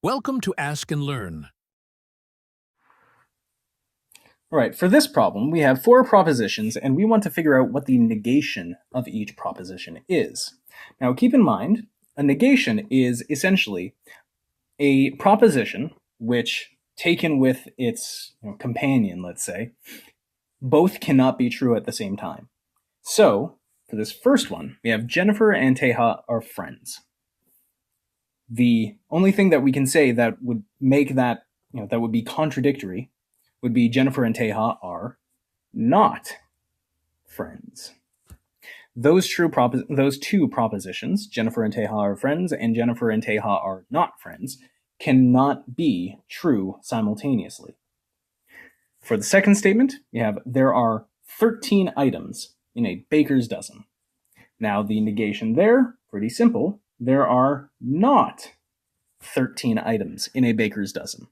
Welcome to Ask and Learn. All right, for this problem, we have 4 propositions, and we want to figure out what the negation of each proposition is. Now, keep in mind, a negation is essentially a proposition which, taken with its companion, let's say, both cannot be true at the same time. So, for this first one, we have Jennifer and Teja are friends. The only thing that we can say that would make that, that would be contradictory would be Jennifer and Teja are not friends. Those two propositions, Jennifer and Teja are friends and Jennifer and Teja are not friends, cannot be true simultaneously. For the second statement, we have there are 13 items in a baker's dozen. Now the negation there, pretty simple. There are not 13 items in a baker's dozen.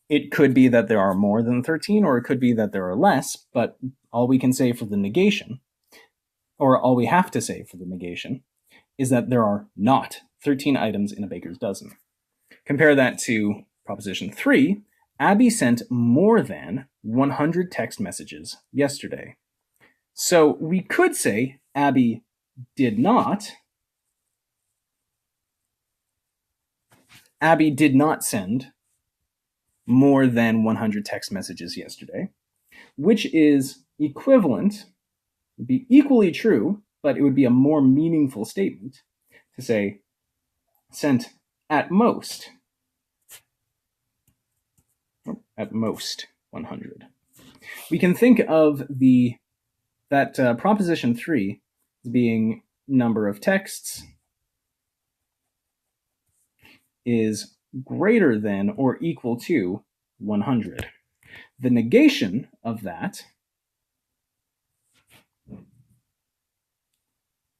It could be that there are more than 13, or it could be that there are less, but all we can say for the negation, or all we have to say for the negation, is that there are not 13 items in a baker's dozen. Compare that to proposition 3. Abby sent more than 100 text messages yesterday. So we could say Abby did not send more than 100 text messages yesterday, which is equivalent, would be equally true, but it would be a more meaningful statement to say sent at most 100. We can think of that proposition 3 as being number of texts is greater than or equal to 100. The negation of that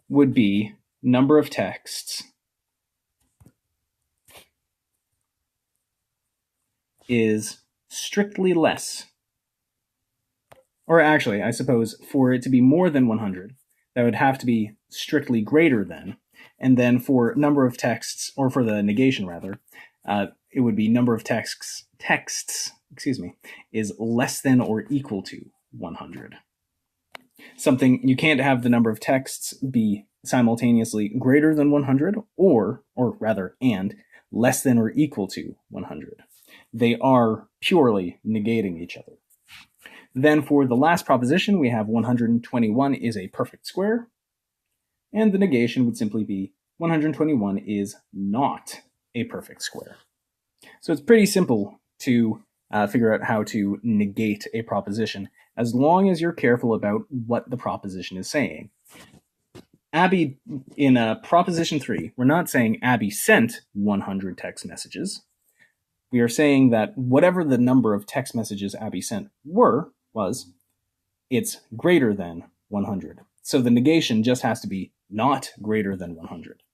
would be number of texts is strictly less. Or actually, I suppose for it to be more than 100, that would have to be strictly greater than. And then for number of texts, or for the negation rather, it would be number of texts, is less than or equal to 100. Something, you can't have the number of texts be simultaneously greater than 100, or rather, and less than or equal to 100. They are purely negating each other. Then for the last proposition, we have 121 is a perfect square, and the negation would simply be 121 is not a perfect square. So it's pretty simple to figure out how to negate a proposition, as long as you're careful about what the proposition is saying. Abby, in proposition 3, we're not saying Abby sent 100 text messages. We are saying that whatever the number of text messages Abby sent was, it's greater than 100. So the negation just has to be not greater than 100.